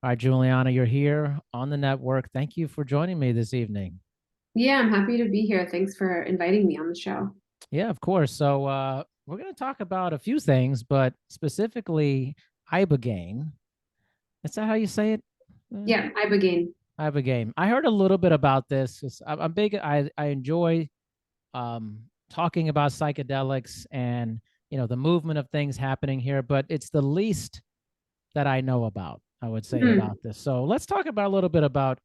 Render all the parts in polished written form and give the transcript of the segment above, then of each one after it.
All right, Juliana, you're here on the network. Thank you for joining me this evening. Yeah, I'm happy to be here. Thanks for inviting me on the show. Yeah, of course. So we're going to talk about a few things, but specifically Ibogaine. Is that how you say it? Uh, Yeah, Ibogaine. Ibogaine. I heard a little bit about this. 'Cause I'm big. I enjoy talking about psychedelics and the movement of things happening here, but it's the least that I know about. I would say Hmm. about this. So let's talk about a little bit about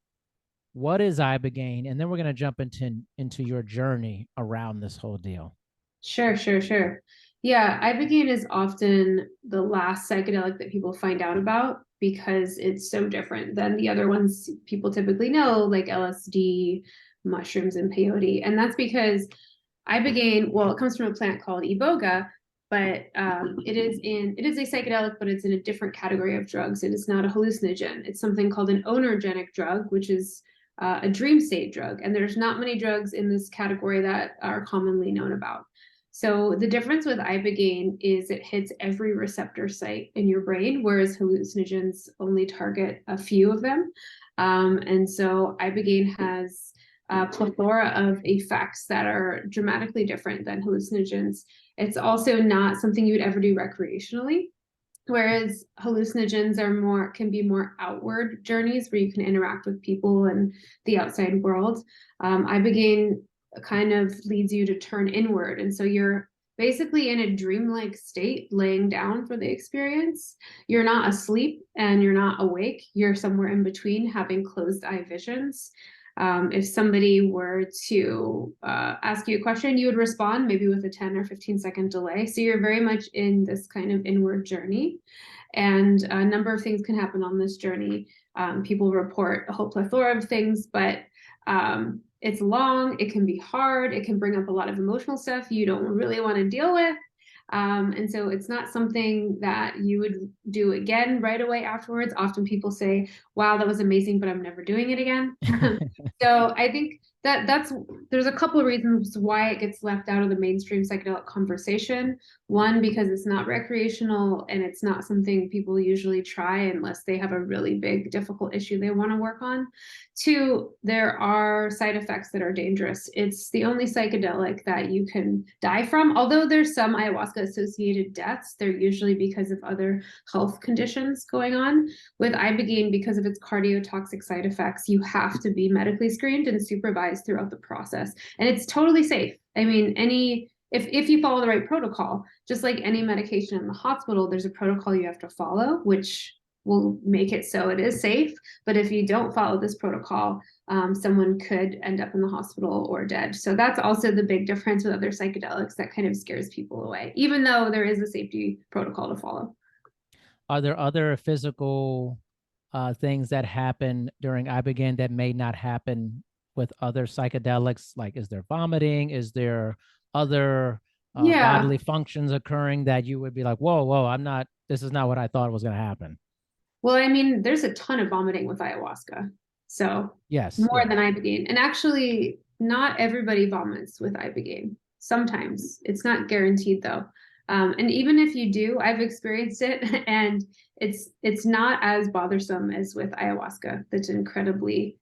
what is Ibogaine, and then we're going to jump into your journey around this whole deal. Sure. Yeah, Ibogaine is often the last psychedelic that people find out about because it's so different than the other ones people typically know, like LSD, mushrooms, and peyote. And that's because Ibogaine, well, it comes from a plant called Iboga, but it is a psychedelic, but it's in a different category of drugs. It is not a hallucinogen. It's something called an onergenic drug, which is a dream state drug. And there's not many drugs in this category that are commonly known about. So the difference with Ibogaine is it hits every receptor site in your brain, whereas hallucinogens only target a few of them. And so Ibogaine has a plethora of effects that are dramatically different than hallucinogens. It's also not something you would ever do recreationally. Whereas hallucinogens can be more outward journeys where you can interact with people and the outside world. Ibogaine kind of leads you to turn inward, and so you're basically in a dreamlike state, laying down for the experience. You're not asleep and you're not awake. You're somewhere in between, having closed eye visions. If somebody were to ask you a question, you would respond maybe with a 10 or 15-second delay. So you're very much in this kind of inward journey. And a number of things can happen on this journey. People report a whole plethora of things, but it's long, it can be hard, it can bring up a lot of emotional stuff you don't really want to deal with. And so it's not something that you would do again right away afterwards. Often people say, wow, that was amazing, but I'm never doing it again. So I think that's there's a couple of reasons why it gets left out of the mainstream psychedelic conversation. One, because it's not recreational and it's not something people usually try unless they have a really big, difficult issue they want to work on. Two, there are side effects that are dangerous. It's the only psychedelic that you can die from. Although there's some ayahuasca associated deaths, they're usually because of other health conditions going on. With Ibogaine, because of its cardiotoxic side effects, you have to be medically screened and supervised throughout the process. And it's totally safe. I mean, if you follow the right protocol, just like any medication in the hospital, there's a protocol you have to follow, which will make it so it is safe. But if you don't follow this protocol, someone could end up in the hospital or dead. So that's also the big difference with other psychedelics that kind of scares people away, even though there is a safety protocol to follow. Are there other physical things that happen during Ibogaine that may not happen with other psychedelics? Like, is there vomiting? Is there other Yeah. bodily functions occurring that you would be like, whoa, I'm not, this is not what I thought was going to happen? Well, I mean, there's a ton of vomiting with ayahuasca. So Yes, more yes. than Ibogaine. And actually, not everybody vomits with Ibogaine. Sometimes it's not guaranteed though. And even if you do, I've experienced it, and it's not as bothersome as with ayahuasca. That's incredibly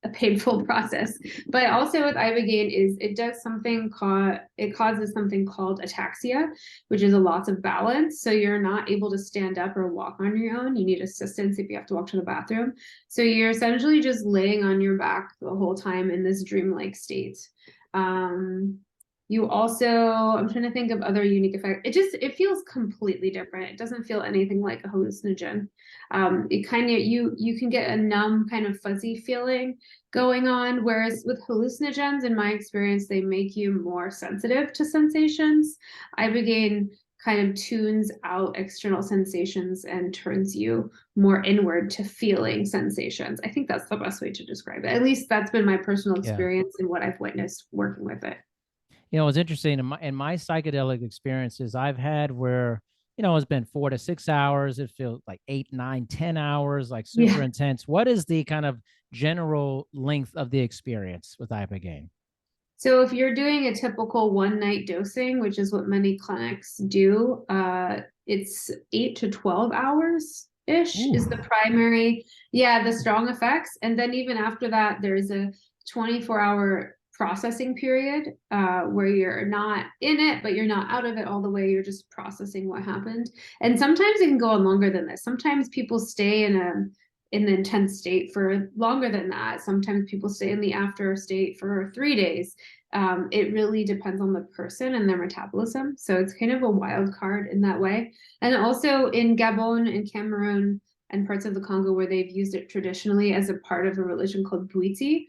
a painful process. But also with ibogaine is it causes something called ataxia, which is a loss of balance. So you're not able to stand up or walk on your own. You need assistance if you have to walk to the bathroom. So you're essentially just laying on your back the whole time in this dreamlike state. Um, you also, I'm trying to think of other unique effects. It feels completely different. It doesn't feel anything like a hallucinogen. It kind of you can get a numb kind of fuzzy feeling going on. Whereas with hallucinogens, in my experience, they make you more sensitive to sensations. Ibogaine kind of tunes out external sensations and turns you more inward to feeling sensations. I think that's the best way to describe it. At least that's been my personal Yeah. experience and what I've witnessed working with it. It's interesting in my psychedelic experiences I've had where, it's been 4 to 6 hours. It feels like 8, 9, 10 hours, like super Yeah. intense. What is the kind of general length of the experience with Ibogaine? So if you're doing a typical one night dosing, which is what many clinics do, it's 8 to 12 hours. ish Ooh. is the primary, yeah, the strong effects. And then even after that, there's a 24-hour processing period where you're not in it, but you're not out of it all the way. You're just processing what happened. And sometimes it can go on longer than this. Sometimes people stay in the intense state for longer than that. Sometimes people stay in the after state for 3 days. It really depends on the person and their metabolism. So it's kind of a wild card in that way. And also in Gabon and Cameroon and parts of the Congo where they've used it traditionally as a part of a religion called Bwiti,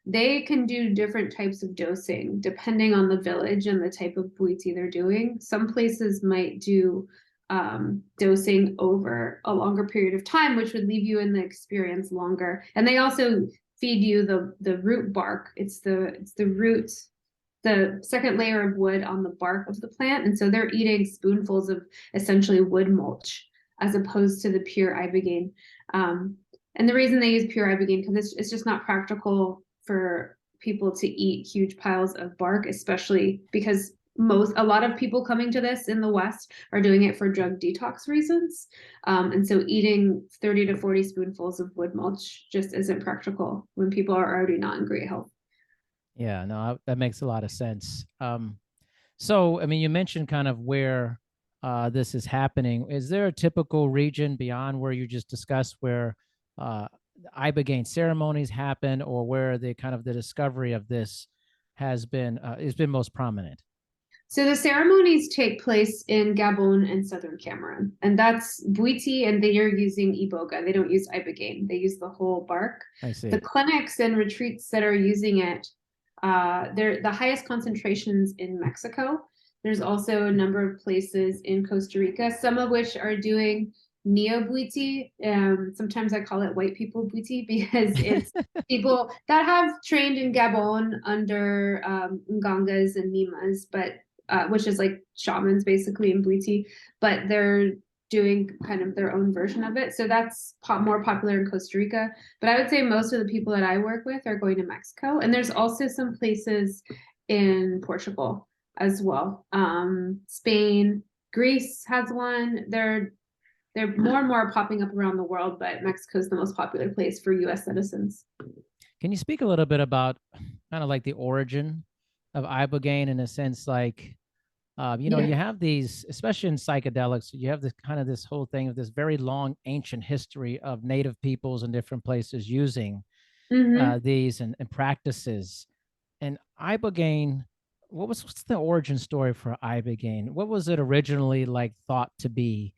they can do different types of dosing depending on the village and the type of Bwiti they're doing. Some places might do dosing over a longer period of time, which would leave you in the experience longer. And they also feed you the root bark. It's the root, the second layer of wood on the bark of the plant. And so they're eating spoonfuls of essentially wood mulch as opposed to the pure ibogaine. And the reason they use pure ibogaine, because it's just not practical for people to eat huge piles of bark, especially because a lot of people coming to this in the West are doing it for drug detox reasons. And so eating 30 to 40 spoonfuls of wood mulch just isn't practical when people are already not in great health. Yeah, no, that makes a lot of sense. So, I mean, you mentioned kind of where this is happening. Is there a typical region beyond where you just discussed where ibogaine ceremonies happen, or where the kind of the discovery of this has been most prominent? So the ceremonies take place in Gabon and southern Cameroon, and that's Bwiti, and they are using Iboga. They don't use Ibogaine. They use the whole bark. I The see. clinics and retreats that are using it, they're the highest concentrations in Mexico. There's also a number of places in Costa Rica, some of which are doing neo Bwiti. Sometimes I call it white people Bwiti because it's people that have trained in Gabon under Ngangas and Nimas, but which is like shamans basically in Bwiti, but they're doing kind of their own version of it. So that's more popular in Costa Rica. But I would say most of the people that I work with are going to Mexico. And there's also some places in Portugal as well. Spain, Greece has one. They're more and more popping up around the world, but Mexico is the most popular place for US citizens. Can you speak a little bit about kind of like the origin of ibogaine, in a sense, like Yeah. you have these, especially in psychedelics, you have this kind of this whole thing of this very long ancient history of native peoples in different places using Mm-hmm. these and practices. And ibogaine, what's the origin story for ibogaine? What was it originally like thought to be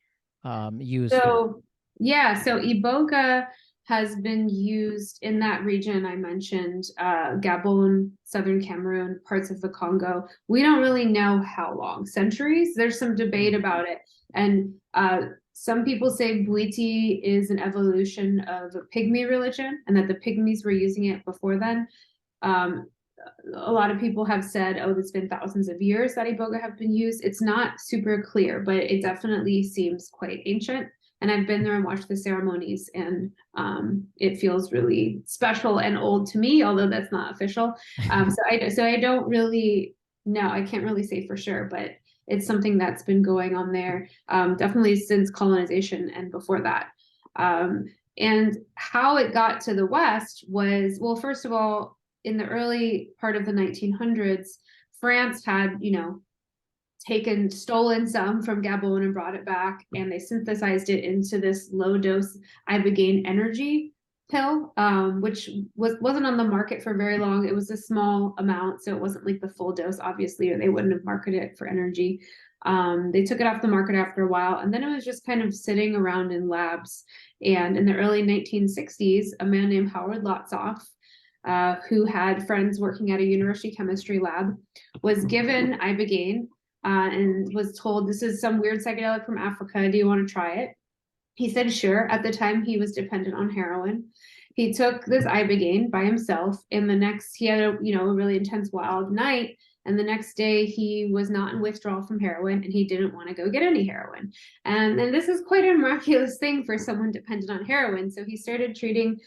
used for? So yeah, so Iboga has been used in that region I mentioned, Gabon, southern Cameroon, parts of the Congo. We don't really know how long, centuries. There's some debate Mm. about it. And some people say Bwiti is an evolution of a pygmy religion and that the pygmies were using it before then. Um, a lot of people have said, oh, it's been thousands of years that Iboga have been used. It's not super clear, but it definitely seems quite ancient. And I've been there and watched the ceremonies, and it feels really special and old to me, although that's not official. So I don't really know. I can't really say for sure, but it's something that's been going on there, definitely since colonization and before that. And how it got to the West was, well, first of all, in the early part of the 1900s, France had, stolen some from Gabon and brought it back, and they synthesized it into this low dose ibogaine energy pill, which wasn't on the market for very long. It was a small amount, so it wasn't like the full dose, obviously, or they wouldn't have marketed it for energy. They took it off the market after a while, and then it was just kind of sitting around in labs. And in the early 1960s, a man named Howard Lotsoff, who had friends working at a university chemistry lab, was given ibogaine and was told, this is some weird psychedelic from Africa. Do you want to try it? He said, sure. At the time, he was dependent on heroin. He took this ibogaine by himself, and he had a really intense wild night. And the next day, he was not in withdrawal from heroin, and he didn't want to go get any heroin. And this is quite a miraculous thing for someone dependent on heroin. So he started treating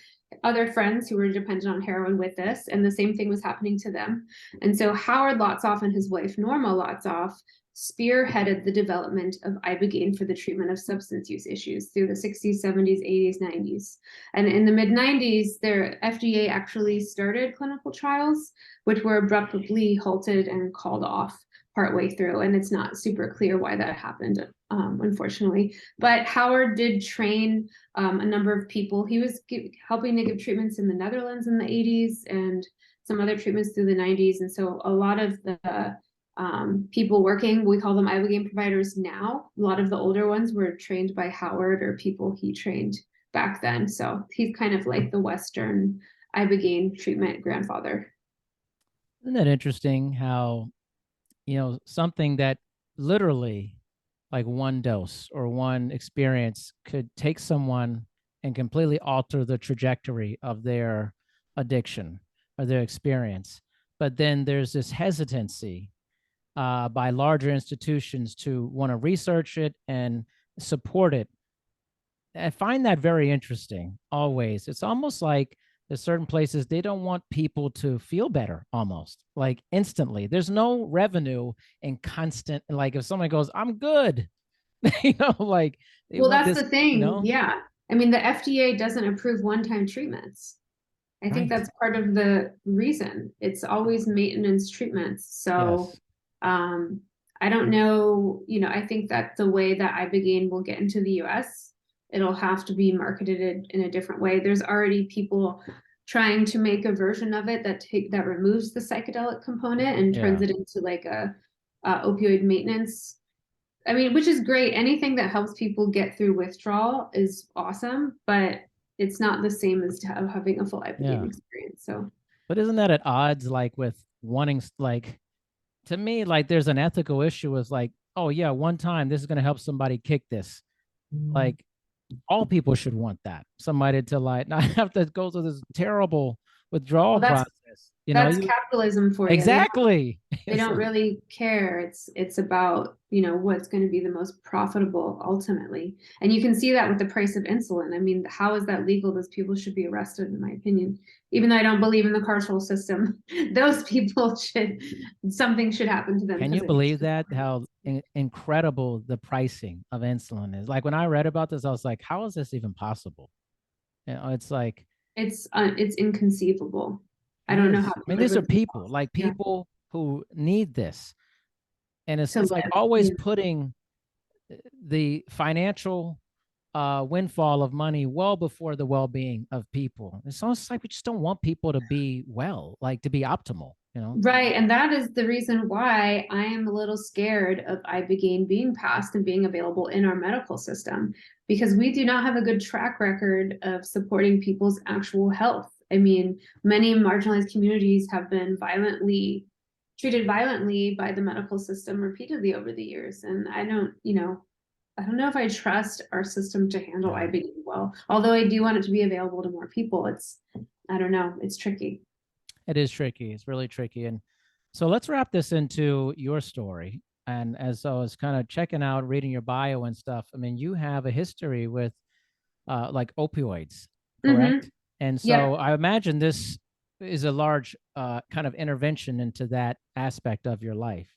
other friends who were dependent on heroin with this, and the same thing was happening to them. And so Howard Lotsoff and his wife Norma Lotsoff spearheaded the development of Ibogaine for the treatment of substance use issues through the 60s, 70s, 80s, 90s. And in the mid-90s, their FDA actually started clinical trials, which were abruptly halted and called off partway through. And it's not super clear why that happened, unfortunately. But Howard did train a number of people. He was helping to give treatments in the Netherlands in the 80s and some other treatments through the 90s. And so a lot of the people working, we call them Ibogaine providers now. A lot of the older ones were trained by Howard or people he trained back then. So he's kind of like the Western Ibogaine treatment grandfather. Isn't that interesting how, something that literally like one dose or one experience could take someone and completely alter the trajectory of their addiction or their experience. But then there's this hesitancy by larger institutions to want to research it and support it. I find that very interesting always. It's almost like there's certain places they don't want people to feel better almost like instantly. There's no revenue in constant, like if someone goes, I'm good, like they Well, want that's this, the thing. Yeah. I mean, the FDA doesn't approve one-time treatments. I think right. that's part of the reason. It's always maintenance treatments. So Yes. I don't know, I think that the way that Ibogaine will get into the US, it'll have to be marketed in a different way. There's already people trying to make a version of it that removes the psychedelic component and turns Yeah. it into like a opioid maintenance. I mean, which is great. Anything that helps people get through withdrawal is awesome, but it's not the same as having a full Ibogaine Yeah. experience. So, But isn't that at odds like with wanting, like, to me, like there's an ethical issue with like, oh yeah, one time this is going to help somebody kick this. Like all people should want that. Somebody to like not have to go through this terrible withdrawal well, process. that's You capitalism for you. exactly. They It's don't like, really care. It's about, what's going to be the most profitable ultimately. And you can see that with the price of insulin. I mean, how is that legal? Those people should be arrested, in my opinion. Even though I don't believe in the carceral system, those people something should happen to them can because you it makes believe that? How incredible the pricing of insulin is. Like when I read about this, I was like, how is this even possible? It's like it's inconceivable. I it don't know how is. I to mean, live these are with these people, costs. like Yeah, people who need this. And to it's like live. always Yeah. putting the financial windfall of money well before the well-being of people. It's almost like we just don't want people to be well, like to be optimal. Right, and that is the reason why I am a little scared of Ibogaine being passed and being available in our medical system because we do not have a good track record of supporting people's actual health. I mean, many marginalized communities have been treated violently by the medical system repeatedly over the years, and I don't know if I trust our system to handle Yeah, Ibogaine well. Although I do want it to be available to more people, I don't know, it's tricky. it is tricky. It's really tricky. And so let's wrap this into your story. And as I was kind of checking out, reading your bio and stuff, I mean, you have a history with like opioids, Mm-hmm. correct? And Yep. so I imagine this is a large kind of intervention into that aspect of your life.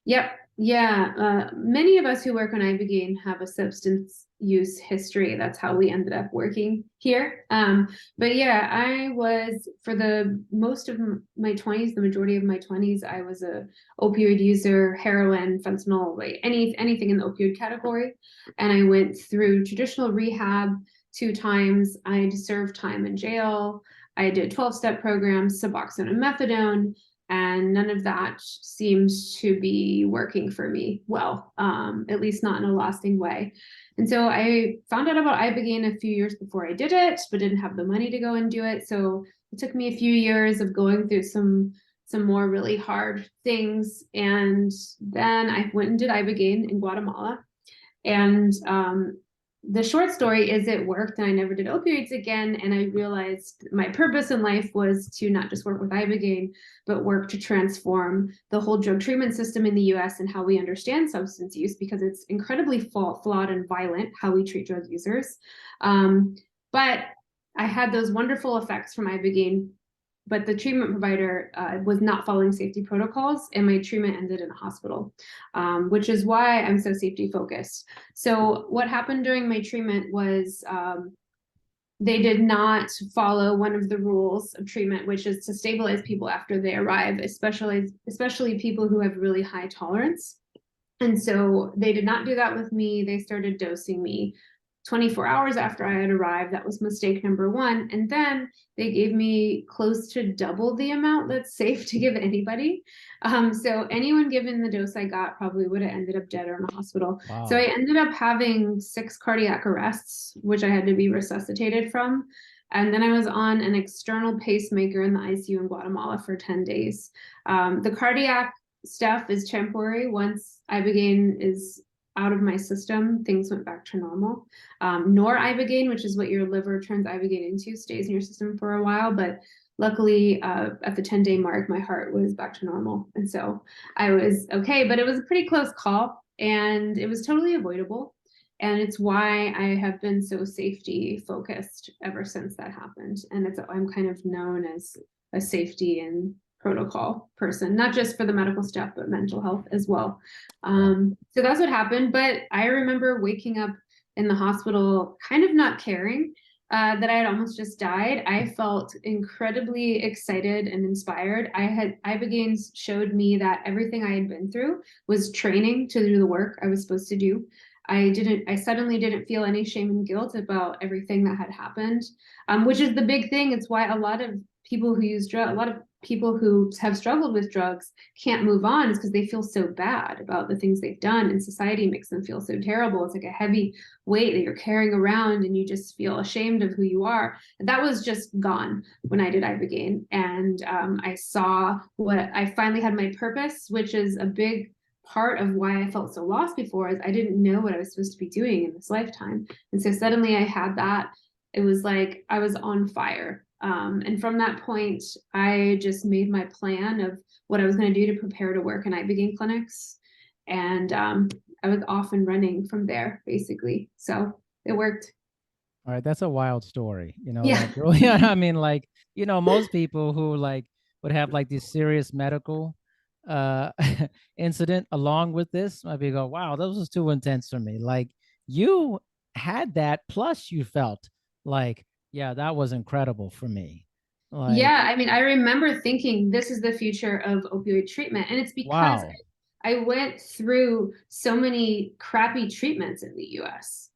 Yep. Yeah. Many of us who work on Ibogaine have a substance use history. That's how we ended up working here. But yeah, I was for the most of my 20s, the majority of my 20s, I was a opioid user, heroin, fentanyl, like anything in the opioid category. And I went through traditional rehab 2 times. I served time in jail. I did 12-step programs, Suboxone and methadone, and none of that seems to be working for me well, at least not in a lasting way. And so I found out about Ibogaine a few years before I did it, but didn't have the money to go and do it. So it took me a few years of going through some more really hard things, and then I went and did Ibogaine in Guatemala. And the short story is it worked and I never did opioids again. And I realized my purpose in life was to not just work with Ibogaine, but work to transform the whole drug treatment system in the US and how we understand substance use, because it's incredibly flawed and violent how we treat drug users. But I had those wonderful effects from Ibogaine but the treatment provider was not following safety protocols, and my treatment ended in a hospital, which is why I'm so safety focused. So what happened during my treatment was they did not follow one of the rules of treatment, which is to stabilize people after they arrive, especially people who have really high tolerance. And so they did not do that with me. They started dosing me 24 hours after I had arrived. That was mistake number one. And then they gave me close to double the amount that's safe to give anybody. So anyone given the dose I got probably would have ended up dead or in a hospital. Wow. So I ended up having 6 cardiac arrests, which I had to be resuscitated from. And then I was on an external pacemaker in the ICU in Guatemala for 10 days. The cardiac stuff is temporary. Once Ibogaine is out of my system, things went back to normal. Nor Ibogaine, which is what your liver turns Ibogaine into, stays in your system for a while. But luckily, at the 10-day mark, my heart was back to normal. And so I was okay, but it was a pretty close call, and it was totally avoidable. And it's why I have been so safety focused ever since that happened. And I'm kind of known as a safety and protocol person, not just for the medical stuff, but mental health as well. So that's what happened. But I remember waking up in the hospital kind of not caring that I had almost just died. I felt incredibly excited and inspired. Ibogaine showed me that everything I had been through was training to do the work I was supposed to do. I suddenly didn't feel any shame and guilt about everything that had happened, which is the big thing. It's why a lot of people who use drugs, a lot of people who have struggled with drugs can't move on, is because they feel so bad about the things they've done, and society makes them feel so terrible. It's like a heavy weight that you're carrying around, and you just feel ashamed of who you are. That was just gone when I did Ibogaine, and I saw what I finally had my purpose, which is a big part of why I felt so lost before, is I didn't know what I was supposed to be doing in this lifetime. And so suddenly I had that. It was like I was on fire. And from that point, I just made my plan of what I was going to do to prepare to work in Ibogaine clinics. And I was off and running from there, basically. So it worked. All right, that's a wild story. Yeah. Like really, I mean, like, most people who like would have like this serious medical uh incident along with this might be go, wow, that was too intense for me. Like you had that, plus you felt like, yeah, that was incredible for me. Like, Yeah, I mean, I remember thinking this is the future of opioid treatment. And it's because wow. I went through so many crappy treatments in the US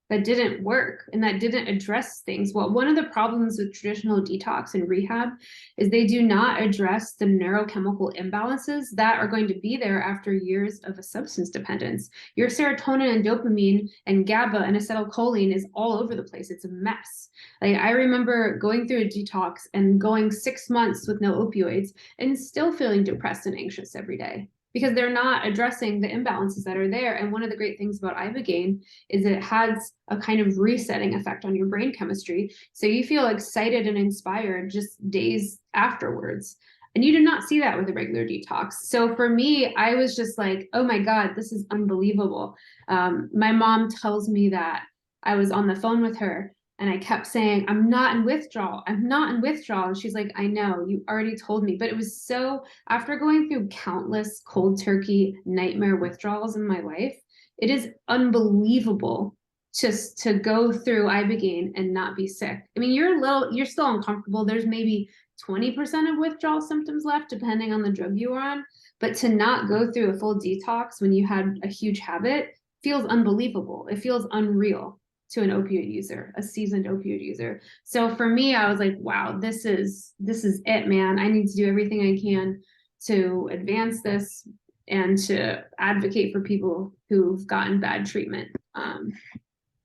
that didn't work and that didn't address things. Well, one of the problems with traditional detox and rehab is they do not address the neurochemical imbalances that are going to be there after years of a substance dependence. Your serotonin and dopamine and GABA and acetylcholine is all over the place. It's a mess. Like, I remember going through a detox and going 6 months with no opioids and still feeling depressed and anxious every day, because they're not addressing the imbalances that are there. And one of the great things about Ibogaine is it has a kind of resetting effect on your brain chemistry. So you feel excited and inspired just days afterwards. And you do not see that with a regular detox. So for me, I was just like, oh my God, this is unbelievable. My mom tells me that I was on the phone with her and I kept saying, I'm not in withdrawal. I'm not in withdrawal. And she's like, I know, you already told me. But it was so, after going through countless cold turkey nightmare withdrawals in my life, it is unbelievable just to go through Ibogaine and not be sick. I mean, you're still uncomfortable. There's maybe 20% of withdrawal symptoms left, depending on the drug you are on. But to not go through a full detox when you had a huge habit feels unbelievable. It feels unreal to an opioid user, a seasoned opioid user. So for me, I was like, wow, this is it, man. I need to do everything I can to advance this and to advocate for people who've gotten bad treatment.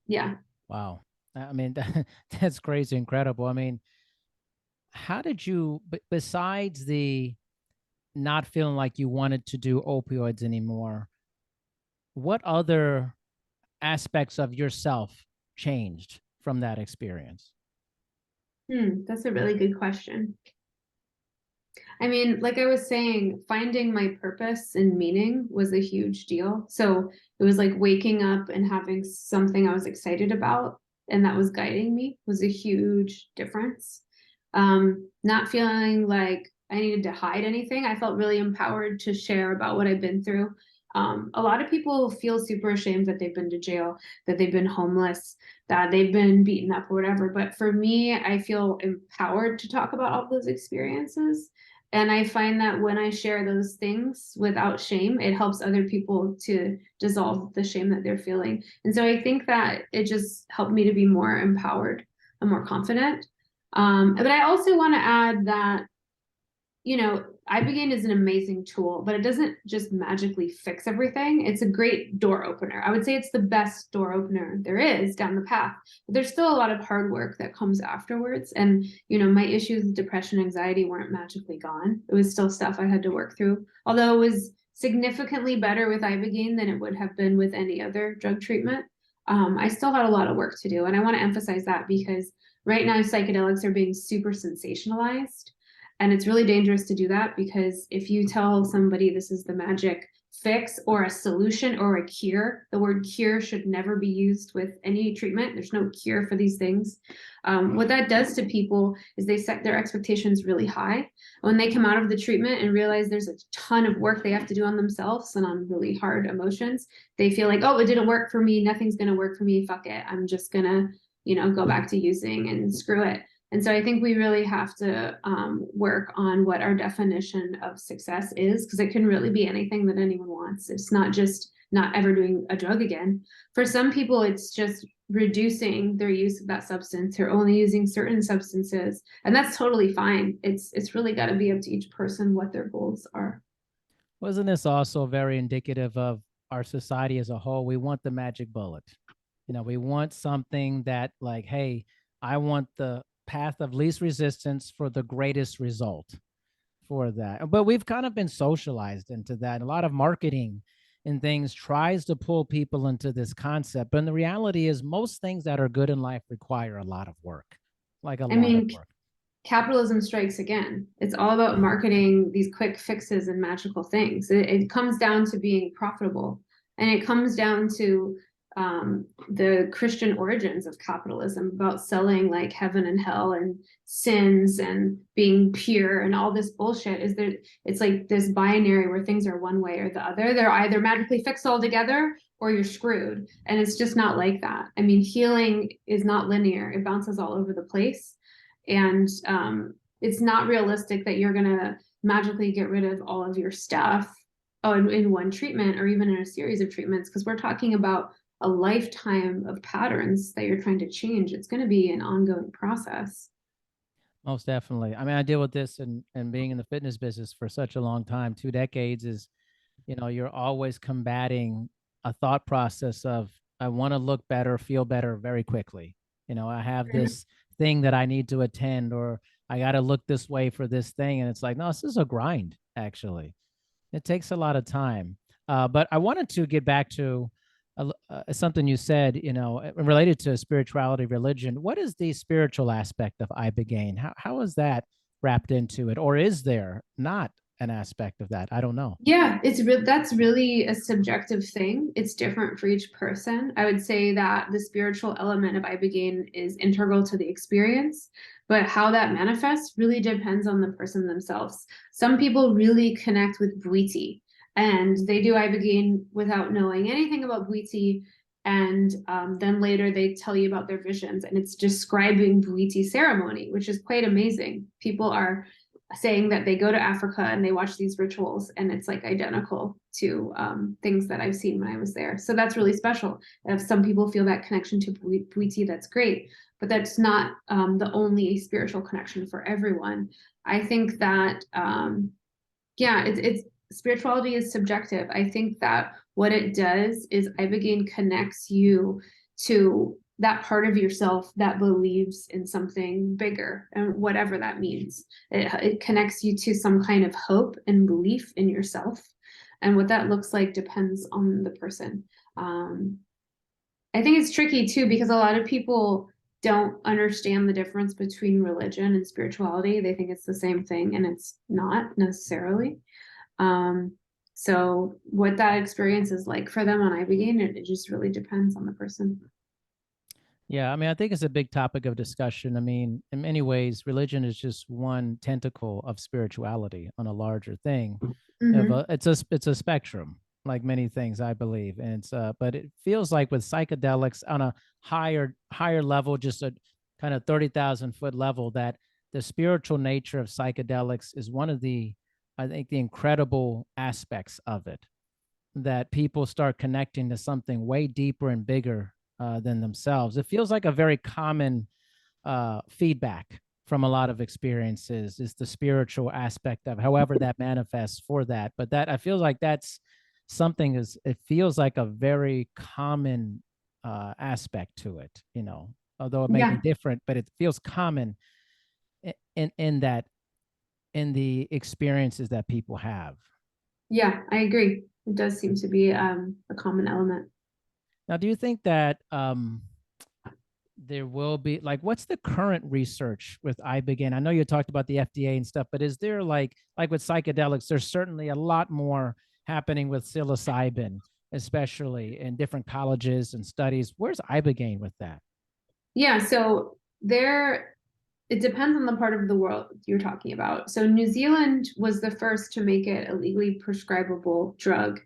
Yeah. Wow. I mean, that's crazy, incredible. I mean, how did you, besides the not feeling like you wanted to do opioids anymore, what other aspects of yourself changed from that experience? That's a really good question. I mean, like I was saying, finding my purpose and meaning was a huge deal. So it was like waking up and having something I was excited about and that was guiding me was a huge difference. not feeling like I needed to hide anything. I felt really empowered to share about what I've been through. A lot of people feel super ashamed that they've been to jail, that they've been homeless, that they've been beaten up or whatever. But for me, I feel empowered to talk about all those experiences. And I find that when I share those things without shame, it helps other people to dissolve the shame that they're feeling. And so I think that it just helped me to be more empowered and more confident. But I also want to add that, you know, Ibogaine is an amazing tool, but it doesn't just magically fix everything. It's a great door opener. I would say it's the best door opener there is down the path. But there's still a lot of hard work that comes afterwards. And, you know, my issues with depression, anxiety weren't magically gone. It was still stuff I had to work through, although it was significantly better with Ibogaine than it would have been with any other drug treatment. I still had a lot of work to do. And I want to emphasize that because right now psychedelics are being super sensationalized. And it's really dangerous to do that because if you tell somebody this is the magic fix or a solution or a cure, the word cure should never be used with any treatment. There's no cure for these things. What that does to people is they set their expectations really high. When they come out of the treatment and realize there's a ton of work they have to do on themselves and on really hard emotions, they feel like, oh, it didn't work for me. Nothing's going to work for me. Fuck it. I'm just going to, you know, go back to using and screw it. And so I think we really have to work on what our definition of success is, because it can really be anything that anyone wants. It's not just not ever doing a drug again. For some people, it's just reducing their use of that substance or only using certain substances. And that's totally fine. It's really got to be up to each person what their goals are. Wasn't this also very indicative of our society as a whole? We want the magic bullet. You know, we want something that, like, hey, I want the path of least resistance for the greatest result for that. But we've kind of been socialized into that. A lot of marketing and things tries to pull people into this concept. But the reality is most things that are good in life require a lot of work, like a I lot of mean, work. capitalism strikes again. It's all about marketing these quick fixes and magical things. It comes down to being profitable, and it comes down to the Christian origins of capitalism, about selling like heaven and hell and sins and being pure and all this bullshit. Is there? It's like this binary where things are one way or the other. They're either magically fixed altogether or you're screwed, and it's just not like that. I mean, healing is not linear. It bounces all over the place. And it's not realistic that you're going to magically get rid of all of your stuff in one treatment or even in a series of treatments, because we're talking about a lifetime of patterns that you're trying to change. It's going to be an ongoing process. Most definitely. I mean, I deal with this and being in the fitness business for such a long time, 2 decades, is, you know, you're always combating a thought process of, I want to look better, feel better very quickly. You know, I have this thing that I need to attend, or I got to look this way for this thing. And it's like, no, this is a grind, actually. It takes a lot of time. But I wanted to get back to something you said, you know, related to spirituality, religion. What is the spiritual aspect of Ibogaine? How is that wrapped into it? Or is there not an aspect of that? I don't know. Yeah, that's really a subjective thing. It's different for each person. I would say that the spiritual element of Ibogaine is integral to the experience, but how that manifests really depends on the person themselves. Some people really connect with Bwiti, and they do Ibogaine without knowing anything about Bwiti, and then later they tell you about their visions, and it's describing Bwiti ceremony, which is quite amazing. People are saying that they go to Africa and they watch these rituals, and it's like identical to things that I've seen when I was there. So that's really special. If some people feel that connection to Bwiti, that's great, but that's not the only spiritual connection for everyone. I think that yeah, it's spirituality is subjective. I think that what it does is Ibogaine connects you to that part of yourself that believes in something bigger, and whatever that means. It connects you to some kind of hope and belief in yourself. And what that looks like depends on the person. I think it's tricky too, because a lot of people don't understand the difference between religion and spirituality. They think it's the same thing, and it's not necessarily. So what that experience is like for them on Ibogaine, it just really depends on the person. Yeah, I mean, I think it's a big topic of discussion. I mean, in many ways, religion is just one tentacle of spirituality on a larger thing. Hmm. It's a spectrum, like many things, I believe, and it's but it feels like with psychedelics on a higher level, just a kind of 30,000 foot level, that the spiritual nature of psychedelics is one of the, I think, the incredible aspects of it, that people start connecting to something way deeper and bigger than themselves. It feels like a very common feedback from a lot of experiences is the spiritual aspect of however that manifests for that. But that I feel like that's something is it feels like a very common aspect to it, you know, although it may be Yeah, different, but it feels common in that in the experiences that people have. yeah, I agree. It does seem to be a common element. Now, do you think that there will be like what's the current research with ibogaine? I know you talked about the FDA and stuff, but is there like with psychedelics, there's certainly a lot more happening with psilocybin, especially in different colleges and studies. Where's ibogaine with that? Yeah, so there, it depends on the part of the world you're talking about. So New Zealand was the first to make it a legally prescribable drug,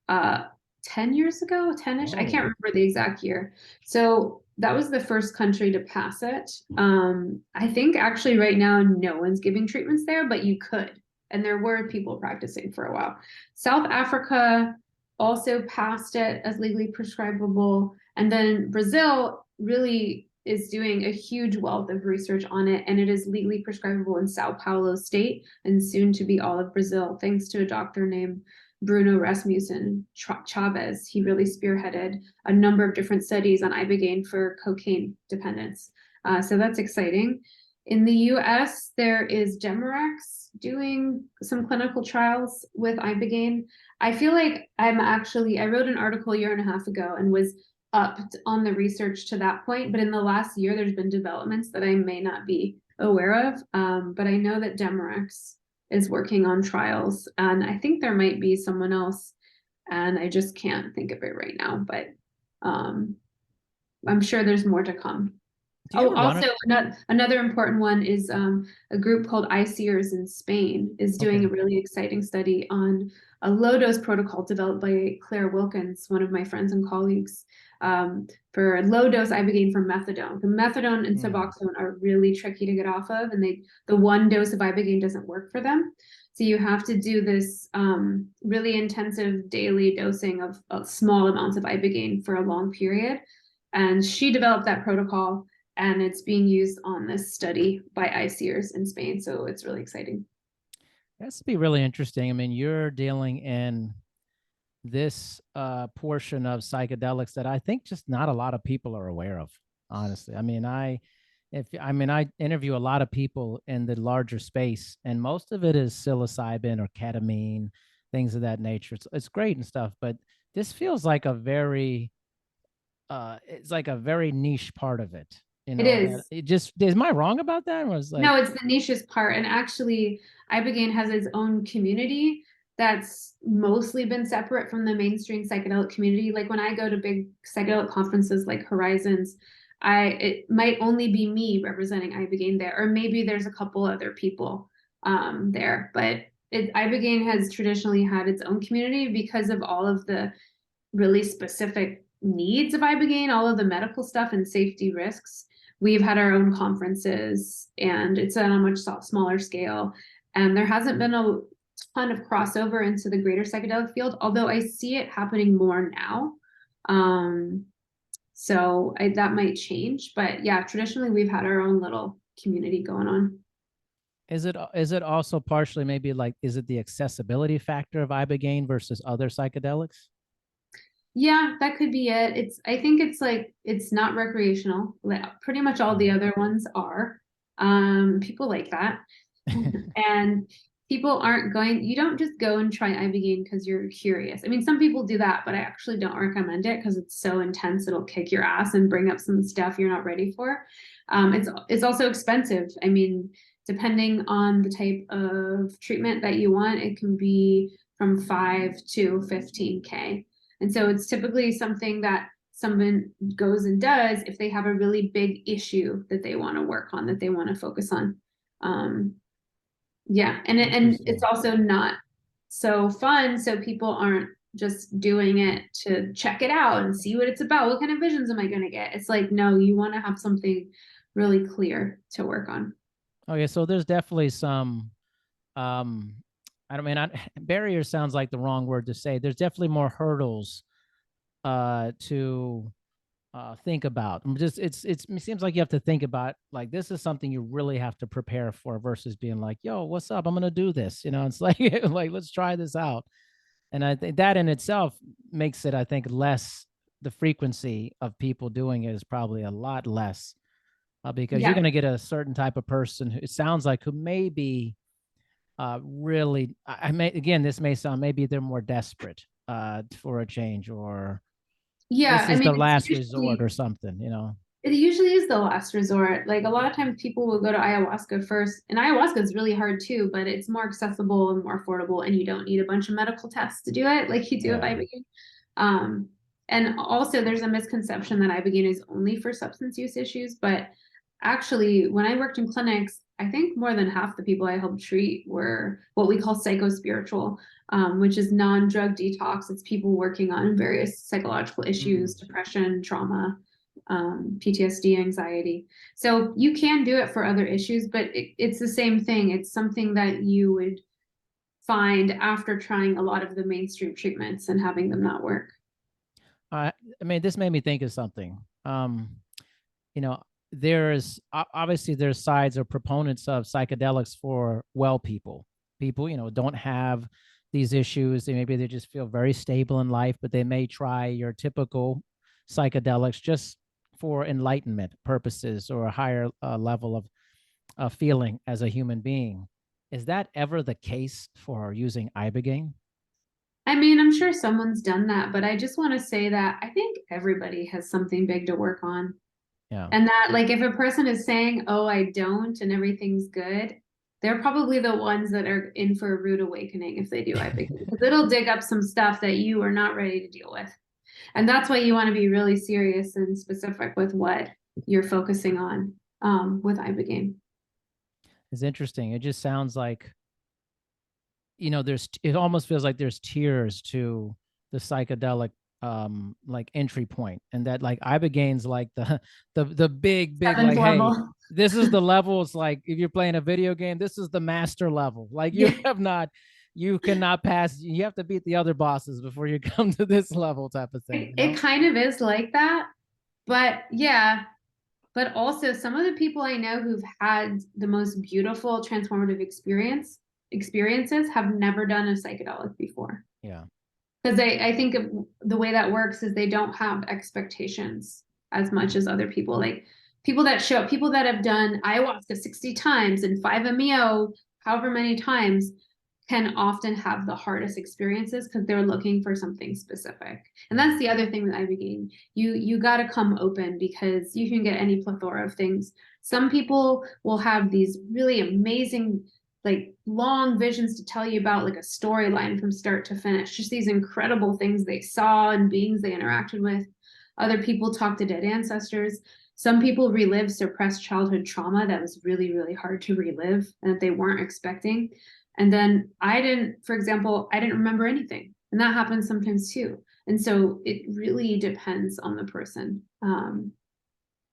uh, 10 years ago, 10-ish. I can't Whoa. remember the exact year. So that was the first country to pass it. I think actually right now no one's giving treatments there, but you could. And there were people practicing for a while. South Africa also passed it as legally prescribable. And then Brazil really is doing a huge wealth of research on it, and it is legally prescribable in Sao Paulo state and soon to be all of Brazil, thanks to a doctor named Bruno Rasmussen Chavez. He really spearheaded a number of different studies on ibogaine for cocaine dependence. So that's exciting. In the US, there is Demorex doing some clinical trials with ibogaine. I feel like I wrote an article a year and a half ago and was up on the research to that point, but in the last year, there's been developments that I may not be aware of. But I know that Demorex is working on trials, and I think there might be someone else, and I just can't think of it right now, but um, I'm sure there's more to come. Do you Oh, ever run it? also another important one is a group called ICERS in Spain is doing Okay. a really exciting study on a low dose protocol developed by Claire Wilkins, one of my friends and colleagues, for low dose ibogaine for methadone. The methadone and Hmm. Suboxone are really tricky to get off of, and the one dose of ibogaine doesn't work for them. So you have to do this really intensive daily dosing of small amounts of ibogaine for a long period. And she developed that protocol and it's being used on this study by ICERS in Spain. So it's really exciting. That's to be really interesting. I mean, you're dealing in this portion of psychedelics that I think just not a lot of people are aware of, honestly. I mean, I interview a lot of people in the larger space, and most of it is psilocybin or ketamine, things of that nature. It's great and stuff, but this feels like a very it's like a very niche part of it. You It know, that is. it just am I wrong about that? Or was like, No, it's the nichest part. And actually, Ibogaine has its own community that's mostly been separate from the mainstream psychedelic community. Like when I go to big psychedelic conferences like Horizons, it might only be me representing Ibogaine there, or maybe there's a couple other people there. But Ibogaine has traditionally had its own community because of all of the really specific needs of ibogaine, all of the medical stuff and safety risks. We've had our own conferences, and it's on a much smaller scale. And there hasn't been a ton of crossover into the greater psychedelic field, although I see it happening more now. Um, that might change, but yeah, traditionally we've had our own little community going on. is it also partially maybe like is it the accessibility factor of ibogaine versus other psychedelics? Yeah, that could be it. I think it's like it's not recreational. Like, pretty much all the Right. other ones are. People like that. And people aren't going, you don't just go and try Ibogaine because you're curious. I mean, some people do that, but I actually don't recommend it because it's so intense, it'll kick your ass and bring up some stuff you're not ready for. It's also expensive. I mean, depending on the type of treatment that you want, it can be from 5 to 15K. And so it's typically something that someone goes and does if they have a really big issue that they want to work on, that they want to focus on. Yeah, and it's also not so fun, so people aren't just doing it to check it out and see what it's about. What kind of visions am I going to get? It's like, no, you want to have something really clear to work on. Okay, so there's definitely some I don't mean barrier sounds like the wrong word to say. There's definitely more hurdles to think about. Just it seems like you have to think about like this is something you really have to prepare for versus being like, yo, what's up? I'm gonna do this. You know, it's like like let's try this out. And I think that in itself makes it, I think, less the frequency of people doing it is probably a lot less because you're Yeah. going to get a certain type of person who it sounds like who may be really, I may, again, this may sound, maybe they're more desperate for a change or Yeah, this I is mean, the it's last resort usually or something, you know? it usually is the last resort. Like a lot of times people will go to ayahuasca first, and ayahuasca is really hard too, but it's more accessible and more affordable, and you don't need a bunch of medical tests to do it like you do with Yeah. Ibogaine. Um, and also there's a misconception that Ibogaine is only for substance use issues, but actually when I worked in clinics, I think more than half the people I helped treat were what we call psychospiritual, which is non-drug detox. It's people working on various psychological issues, Mm. depression, trauma, PTSD, anxiety. So you can do it for other issues, but it's the same thing. It's something that you would find after trying a lot of the mainstream treatments and having them not work. I mean, this made me think of something. You know, there's obviously there's sides or proponents of psychedelics for well people. People, you know, don't have these issues. Maybe they just feel very stable in life, but they may try your typical psychedelics just for enlightenment purposes or a higher level of feeling as a human being. Is that ever the case for using Ibogaine? I mean, I'm sure someone's done that, but I just want to say that I think everybody has something big to work on. Yeah. And that, like, if a person is saying, oh, I don't, and everything's good, they're probably the ones that are in for a rude awakening if they do Ibogaine, because it'll dig up some stuff that you are not ready to deal with. And that's why you want to be really serious and specific with what you're focusing on with Ibogaine. It's interesting. It just sounds like, you know, there's it almost feels like there's tiers to the psychedelic like entry point, and that like Ibogaine's like the big Seventh like, hey, level. this is the level. It's like if you're playing a video game, this is the master level. Like you Yeah, have not, you cannot pass, you have to beat the other bosses before you come to this level type of thing, you it know? kind of is like that. But yeah, but also some of the people I know who've had the most beautiful transformative experiences have never done a psychedelic before. Yeah. Because I think the way that works is they don't have expectations as much as other people. Like people that have done ayahuasca 60 times and 5-MeO however many times can often have the hardest experiences because they're looking for something specific. And that's the other thing with Ibogaine. You got to come open because you can get any plethora of things. Some people will have these really amazing like long visions to tell you about like a storyline from start to finish, just these incredible things they saw and beings they interacted with. Other people talk to dead ancestors. Some people relive suppressed childhood trauma that was really, really hard to relive and that they weren't expecting. And then I didn't, for example, I didn't remember anything. And that happens sometimes too. And so it really depends on the person.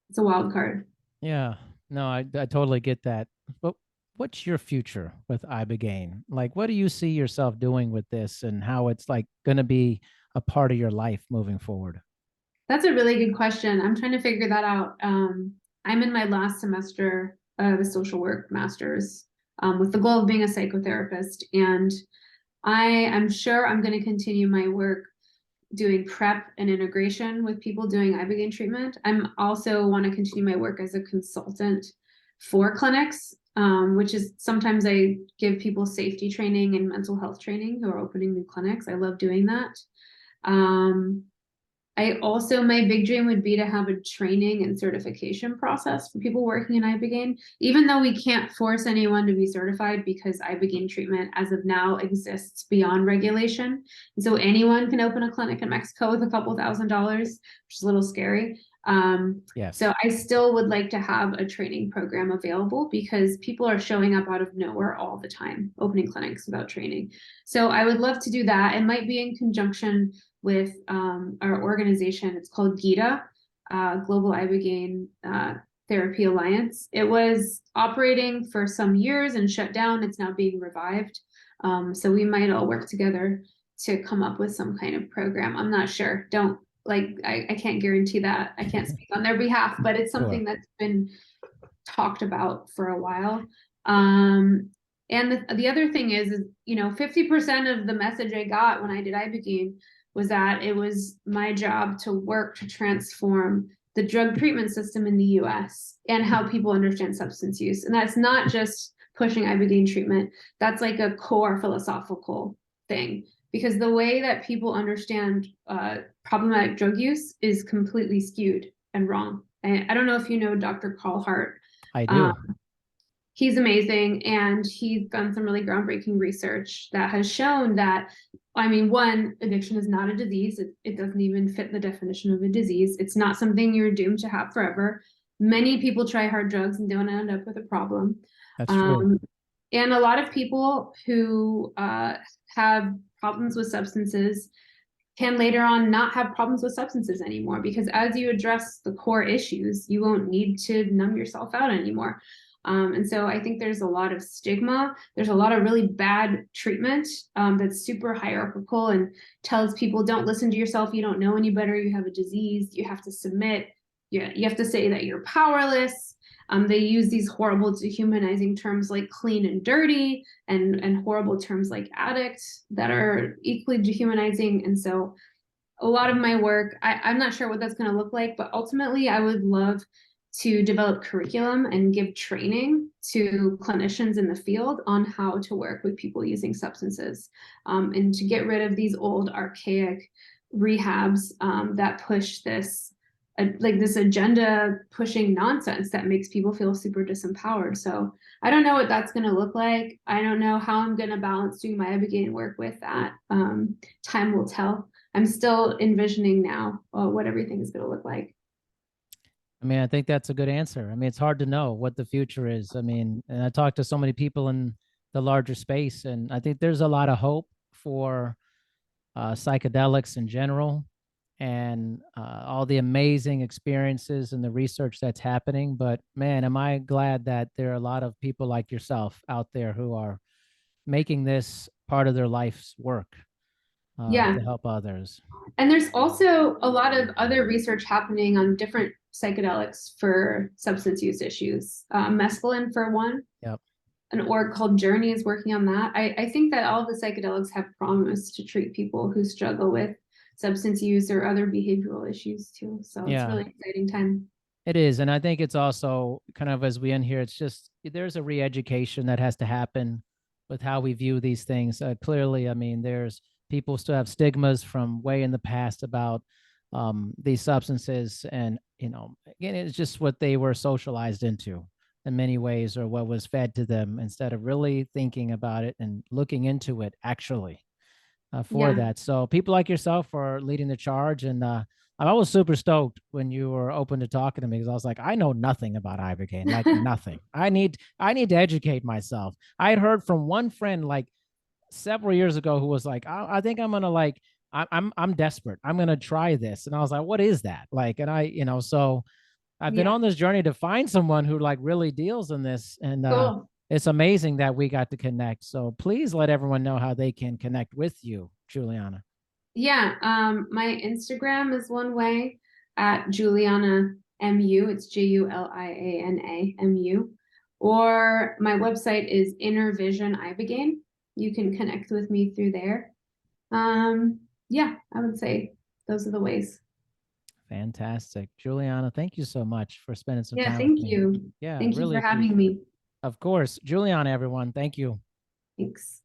It's a wild card. Yeah. No, I totally get that. But what's your future with Ibogaine? Like, what do you see yourself doing with this and how it's like going to be a part of your life moving forward? That's a really good question. I'm trying to figure that out. I'm in my last semester of a social work master's with the goal of being a psychotherapist. And I am sure I'm going to continue my work doing prep and integration with people doing Ibogaine treatment. I'm also want to continue my work as a consultant for clinics, which is sometimes I give people safety training and mental health training who are opening new clinics. I love doing that. Um, My big dream would be to have a training and certification process for people working in Ibogaine, even though we can't force anyone to be certified because Ibogaine treatment as of now exists beyond regulation. And so anyone can open a clinic in Mexico with a couple $1,000s, which is a little scary. Yes. So I still would like to have a training program available because people are showing up out of nowhere all the time, opening clinics without training. So I would love to do that. It might be in conjunction with our organization. It's called GITA, Global Ibogaine Therapy Alliance. It was operating for some years and shut down. It's now being revived. So we might all work together to come up with some kind of program. I'm not sure. Don't like, I can't guarantee that. I can't speak on their behalf, but it's something Sure. that's been talked about for a while. And the other thing is, 50% of the message I got when I did Ibogaine was that it was my job to work to transform the drug treatment system in the US and how people understand substance use. And that's not just pushing Ibogaine treatment, that's like a core philosophical thing. Because the way that people understand problematic drug use is completely skewed and wrong. I don't know if you know Dr. Carl Hart. I do. He's amazing, and he's done some really groundbreaking research that has shown that, one, addiction is not a disease. It doesn't even fit the definition of a disease. It's not something you're doomed to have forever. Many people try hard drugs and don't end up with a problem. That's true. And a lot of people who have problems with substances can later on not have problems with substances anymore, because as you address the core issues, you won't need to numb yourself out anymore. And so I think there's a lot of stigma. There's a lot of really bad treatment that's super hierarchical and tells people, don't listen to yourself. You don't know any better. You have a disease. You have to submit. You have to say that you're powerless. They use these horrible dehumanizing terms like clean and dirty, and horrible terms like addict that are equally dehumanizing. And so a lot of my work, I'm not sure what that's going to look like, but ultimately I would love to develop curriculum and give training to clinicians in the field on how to work with people using substances, and to get rid of these old archaic rehabs that push this this agenda pushing nonsense that makes people feel super disempowered. So I don't know what that's going to look like. I don't know how I'm going to balance doing my Ibogaine work with that. Time will tell. I'm still envisioning now what everything is going to look like. I mean, I think that's a good answer. I mean, it's hard to know what the future is. I mean, and I talked to so many people in the larger space, and I think there's a lot of hope for psychedelics in general, and all the amazing experiences and the research that's happening. But man, am I glad that there are a lot of people like yourself out there who are making this part of their life's work Yeah. to help others. And there's also a lot of other research happening on different psychedelics for substance use issues. Mescaline, for one. Yep. An org called Journey is working on that. I think that all of the psychedelics have promise to treat people who struggle with substance use or other behavioral issues too. So it's a Yeah, really exciting time. it is. And I think it's also kind of as we end here, it's just there's a re-education that has to happen with how we view these things. Clearly, I mean, there's people still have stigmas from way in the past about these substances. And, again, it's just what they were socialized into in many ways, or what was fed to them, instead of really thinking about it and looking into it actually for Yeah. that. So people like yourself are leading the charge. And I was super stoked when you were open to talking to me, because I was like, I know nothing about Ibogaine, like nothing. I need to educate myself. I had heard from one friend like several years ago who was like, I think I'm gonna like I'm desperate. I'm gonna try this. And I was like, what is that? Like, and so I've been Yeah. on this journey to find someone who like really deals in this. And Cool. it's amazing that we got to connect. So please let everyone know how they can connect with you, Juliana. Yeah. My Instagram is one way at Juliana MU. It's Juliana MU. Or my website is Inner Vision Ibogaine. You can connect with me through there. Yeah, I would say those are the ways. Fantastic. Juliana, thank you so much for spending some Yeah, time with thank me. you. Yeah, Thank you really for having appreciate it. me. Of course. Juliana, everyone, thank you. Thanks.